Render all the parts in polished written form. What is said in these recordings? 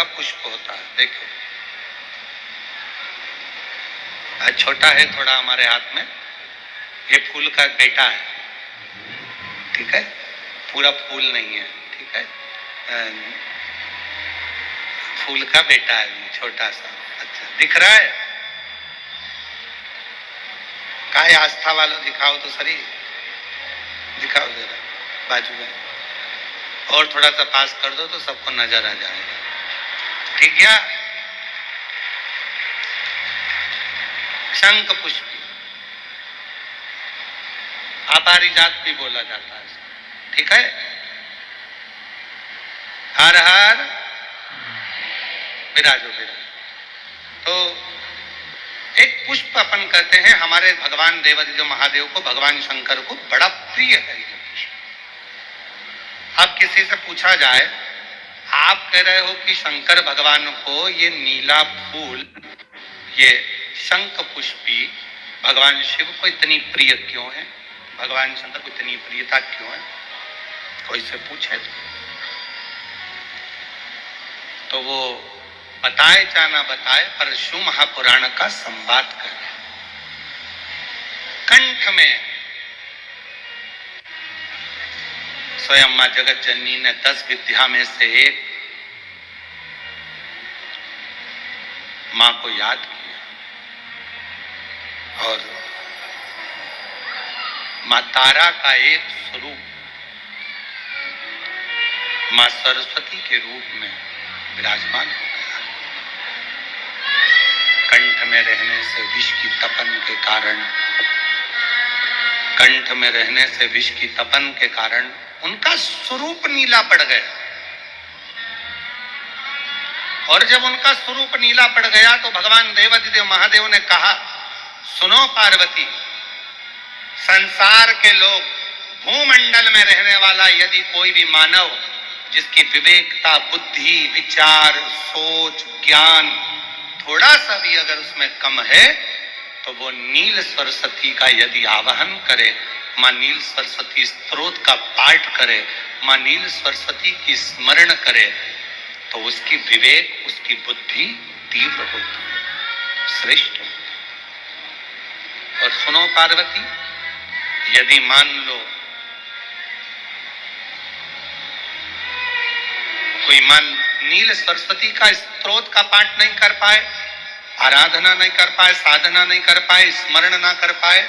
का पुष्प होता है। देखो आज छोटा है थोड़ा हमारे हाथ में, ये फूल का बेटा है, ठीक है, पूरा फूल नहीं है, ठीक है, फूल का बेटा है छोटा सा। अच्छा दिख रहा है? काहे आस्था वालों दिखाओ तो सही, दिखाओ जरा बाजू में, और थोड़ा सा पास कर दो तो सबको नजर आ जाएगा, ठीक है। शंख पुष्प, अपारिजात भी बोला जाता है, ठीक है। हर हर विराजो विराज। तो एक पुष्प अपन कहते हैं, हमारे भगवान देवादिदेव महादेव को, भगवान शंकर को बड़ा प्रिय है ये पुष्प। अब किसी से पूछा जाए, आप कह रहे हो कि शंकर भगवान को ये नीला फूल, ये शंख पुष्पी भगवान शिव को इतनी प्रिय क्यों है, भगवान शंकर को इतनी प्रियता क्यों है, कोई से पूछे तो वो बताए या ना बताए पर शिव महापुराण का संवाद कर, कंठ में स्वयं मां जगत जननी ने 10 विद्या में से एक मां को याद किया, और मां तारा का एक स्वरूप मां सरस्वती के रूप में विराजमान हो गया। कंठ में रहने से विष की तपन के कारण, कंठ में रहने से विष की तपन के कारण उनका स्वरूप नीला पड़ गया, और जब उनका स्वरूप नीला पड़ गया तो भगवान देवादिदेव महादेव ने कहा, सुनो पार्वती, संसार के लोग, भूमंडल में रहने वाला यदि कोई भी मानव जिसकी विवेकता, बुद्धि, विचार, सोच, ज्ञान थोड़ा सा भी अगर उसमें कम है तो वो नील सरस्वती का यदि आवाहन करे, मां नील सरस्वती स्तोत्र का पाठ करे, मां नील सरस्वती की स्मरण करे, तो उसकी विवेक, उसकी बुद्धि तीव्र होती है, श्रेष्ठ होती है। और सुनो पार्वती, यदि मान लो कोई मान नील सरस्वती का स्तोत्र का पाठ नहीं कर पाए, आराधना नहीं कर पाए, साधना नहीं कर पाए, स्मरण ना कर पाए,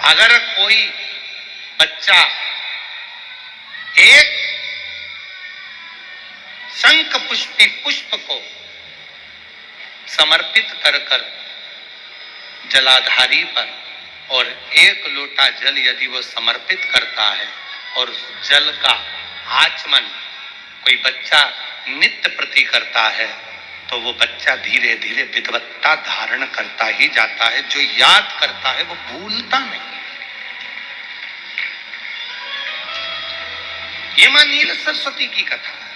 अगर कोई बच्चा एक शंख पुष्पी पुष्प को समर्पित कर कर जलाधारी पर, और एक लोटा जल यदि वो समर्पित करता है और उस जल का आचमन कोई बच्चा नित्य प्रति करता है, तो वो बच्चा धीरे धीरे विद्वत्ता धारण करता ही जाता है। जो याद करता है वो भूलता नहीं। ये मां नील सरस्वती की कथा है।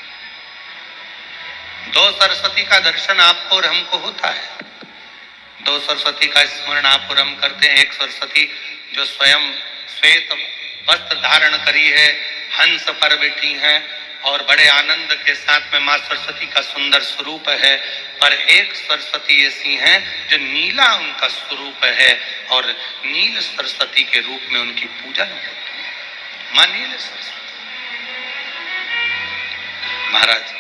2 सरस्वती का दर्शन आपको और हमको होता है, 2 सरस्वती का स्मरण आप और हम करते हैं। एक सरस्वती जो स्वयं श्वेत वस्त्र धारण करी है, हंस पर बैठी हैं और बड़े आनंद के साथ में मां सरस्वती का सुंदर स्वरूप है, पर एक सरस्वती ऐसी हैं जो नीला उनका स्वरूप है, और नील सरस्वती के रूप में उनकी पूजन होती है। मां नील सरस्वती महाराज,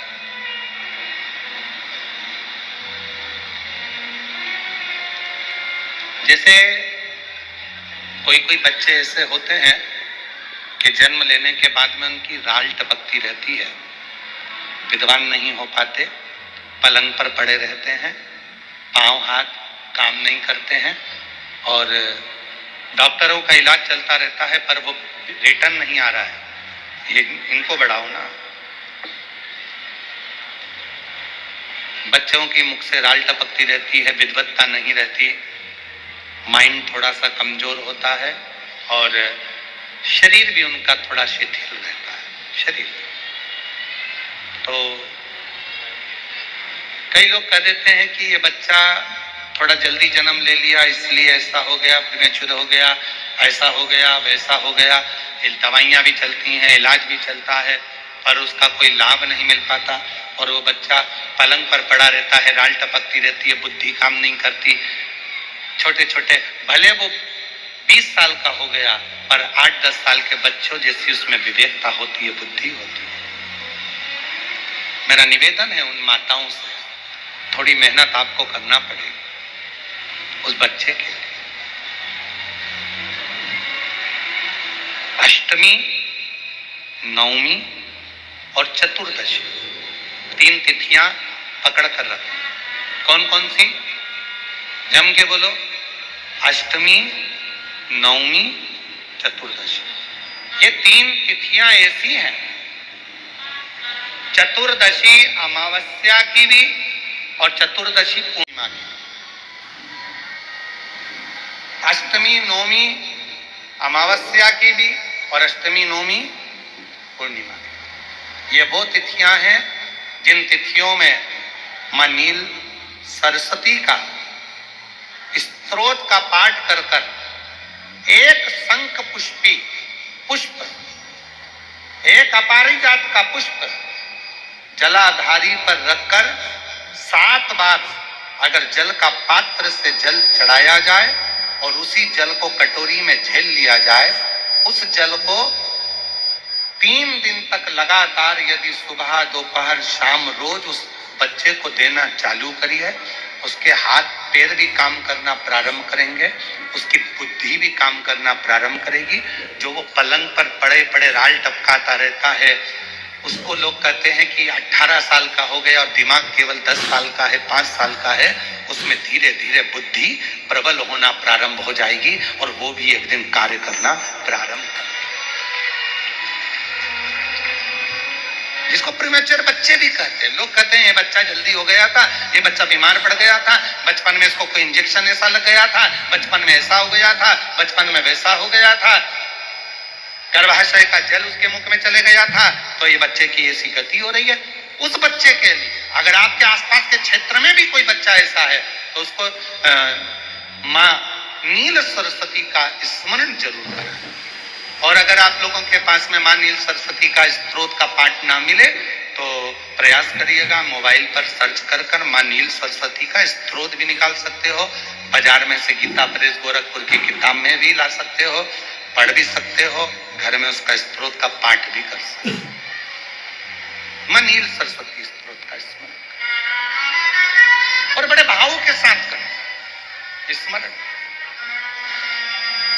जैसे कोई कोई बच्चे ऐसे होते हैं कि जन्म लेने के बाद में उनकी राल टपकती रहती है, विद्वान नहीं हो पाते, पलंग पर पड़े रहते हैं, पांव हाथ काम नहीं करते हैं, और डॉक्टरों का इलाज चलता रहता है पर वो रिटर्न नहीं आ रहा है। ये इनको बढ़ाओ ना। बच्चों की मुख से राल टपकती रहती है, विद्वत्ता नहीं रहती, माइंड थोड़ा सा कमजोर होता है, और शरीर भी उनका थोड़ा शिथिल रहता है शरीर। तो कई लोग कह देते हैं कि ये बच्चा थोड़ा जल्दी जन्म ले लिया इसलिए ऐसा हो गया, प्रीमेच्योर हो गया, ऐसा हो गया, वैसा हो गया। दवाइयां भी चलती हैं, इलाज भी चलता है, पर उसका कोई लाभ नहीं मिल पाता और वो बच्चा पलंग पर पड़ा रहता है, राल टपकती रहती है, बुद्धि काम नहीं करती। छोटे छोटे भले वो 20 साल का हो गया पर 8-10 साल के बच्चों जैसी उसमें विवेकता होती है, बुद्धि होती है। मेरा निवेदन है उन माताओं से, थोड़ी मेहनत आपको करना पड़ेगी उस बच्चे के लिए। अष्टमी, नवमी और चतुर्दशी 3 तिथियां पकड़ कर रखो। कौन कौन सी? जम के बोलो। अष्टमी, नवमी, चतुर्दशी। ये 3 तिथियां ऐसी हैं, चतुर्दशी अमावस्या की भी और चतुर्दशी पूर्णिमा की। अष्टमी नवमी अमावस्या की भी और अष्टमी नवमी पूर्णिमा की। ये वो तिथियां हैं जिन तिथियों में मां नील सरस्वती का स्तोत्र का पाठ कर कर एक शंख पुष्पी पुष्प, एक अपारिजात का पुष्प जलाधारी पर रखकर 7 बार अगर जल का पात्र से जल चढ़ाया जाए और उसी जल को कटोरी में झेल लिया जाए, उस जल को 3 दिन तक लगातार यदि सुबह दोपहर शाम रोज उस बच्चे को देना चालू करिए, उसके हाथ पैर भी काम करना प्रारंभ करेंगे, उसकी बुद्धि भी काम करना प्रारंभ करेगी। जो वो पलंग पर पड़े पड़े राल टपकाता रहता है, उसको लोग कहते हैं कि 18 साल का हो गया और दिमाग केवल 10 साल का है, 5 साल का है, उसमें धीरे धीरे बुद्धि प्रबल होना प्रारंभ हो जाएगी और वो भी एक दिन कार्य करना प्रारंभ करेगी। जिसको प्रीमेच्योर बच्चे भी कहते हैं। लोग कहते हैं ये बच्चा जल्दी हो गया था, ये बच्चा बीमार पड़ गया था, बचपन में इसको कोई इंजेक्शन ऐसा लग गया था, बचपन में ऐसा हो गया था, बचपन में वैसा हो गया था, गर्भाशय का जल उसके मुख में चले गया था, तो ये बच्चे की ऐसी गति हो रही है। उस बच्चे के लिए अगर आपके आसपास के क्षेत्र में भी कोई बच्चा ऐसा है तो उसको मां नील सरस्वती का स्मरण जरूर करें। और अगर आप लोगों के पास में मां नील सरस्वती का स्तोत्र का पाठ ना मिले तो प्रयास करिएगा, मोबाइल पर सर्च कर कर मां नील सरस्वती का स्तोत्र भी निकाल सकते हो। बाजार में से गीता प्रेस गोरखपुर की किताब में भी ला सकते हो, पढ़ भी सकते हो, घर में उसका स्तोत्र का पाठ भी कर सकते हो। मां नील सरस्वती स्तोत्र का स्मरण और बड़े भाव के साथ करें स्मरण।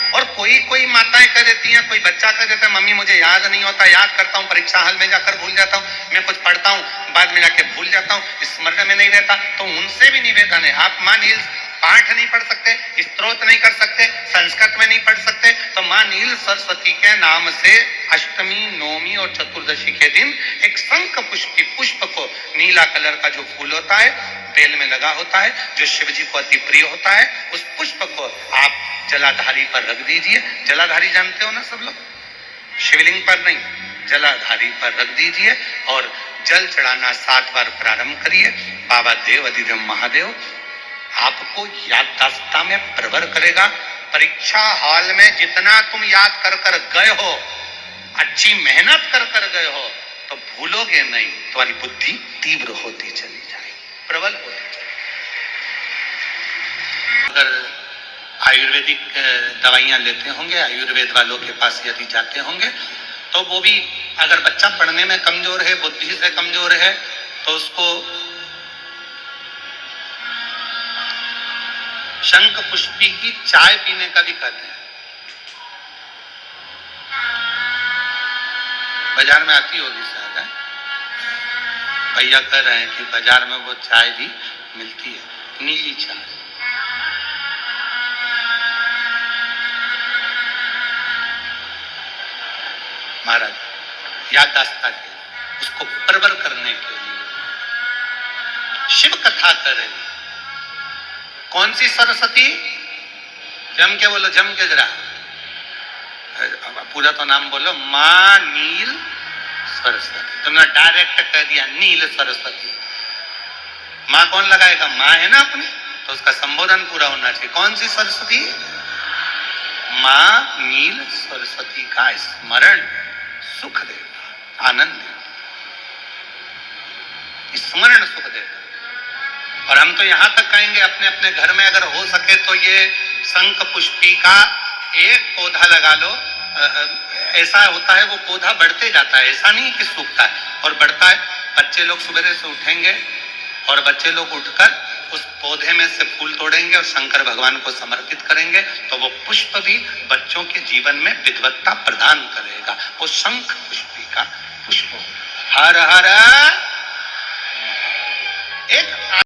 और कोई माताएं कह देती हैं, कोई बच्चा कह देता है मम्मी मुझे याद नहीं होता, याद करता हूँ परीक्षा हॉल में जाकर भूल जाता हूँ, मैं कुछ पढ़ता हूँ बाद में जाके भूल जाता हूँ, स्मरण में नहीं रहता। तो उनसे भी निवेदन है, आप मां नील पाठ नहीं पढ़ सकते, स्तोत्र नहीं कर सकते, संस्कृत में नहीं पढ़ सकते, तो मां नील सरस्वती के नाम से अष्टमी, नवमी और चतुर्दशी के दिन एक शंख पुष्पी पुष्प को, नीला कलर का जो फूल होता है बेल में लगा होता है, जो शिव जी को अति प्रिय होता है, उस पुष्प को आप जलाधारी पर रख दीजिए। जलाधारी जानते हो ना सब लोग, शिवलिंग पर नहीं, जलाधारी पर रख दीजिए और जल चढ़ाना 7 बार प्रारंभ करिए। बाबा देव अधिदेव महादेव आपको याददाश्तता में प्रवर करेगा। परीक्षा हॉल में जितना तुम याद कर कर गए हो, अच्छी मेहनत कर कर गए हो, तो भूलोगे नहीं, तुम्हारी बुद्धि तीव्र होती चली जाएगी, प्रबल होती चली। अगर आयुर्वेदिक दवाइयां लेते होंगे, आयुर्वेद वालों के पास यदि जाते होंगे, तो वो भी अगर बच्चा पढ़ने में कमजोर है, बुद्धि से कमजोर है, तो उसको शंख पुष्पी की चाय पीने का भी कहते हैं। बाजार में आती होगी शायद, भैया कह रहे हैं कि बाजार में वो चाय भी मिलती है, नीली चाय। महाराज याददाश्ता के लिए, उसको प्रबल करने के लिए शिव कथा करें। कौन सी सरस्वती? जम के बोलो, जम के जरा, पूरा तो नाम बोलो, मां नील सरस्वती। तुमने डायरेक्ट कह दिया नील सरस्वती। मां कौन लगाएगा? मां है ना अपनी, तो उसका संबोधन पूरा होना चाहिए। कौन सी सरस्वती? मां नील सरस्वती का स्मरण सुख देगा, आनंद देगा। स्मरण सुख देगा। और हम तो यहां तक कहेंगे अपने अपने घर में अगर हो सके तो ये शंख पुष्पी का एक पौधा लगा लो। ऐसा होता है वो पौधा बढ़ते जाता है, ऐसा नहीं कि सूखता है और बढ़ता है। बच्चे लोग सवेरे से उठेंगे और बच्चे लोग उठकर उस पौधे में से फूल तोड़ेंगे और शंकर भगवान को समर्पित करेंगे, तो वो पुष्प भी बच्चों के जीवन में विद्वत्ता प्रदान करेगा। वो शंख पुष्पी का पुष्प। हर हर एक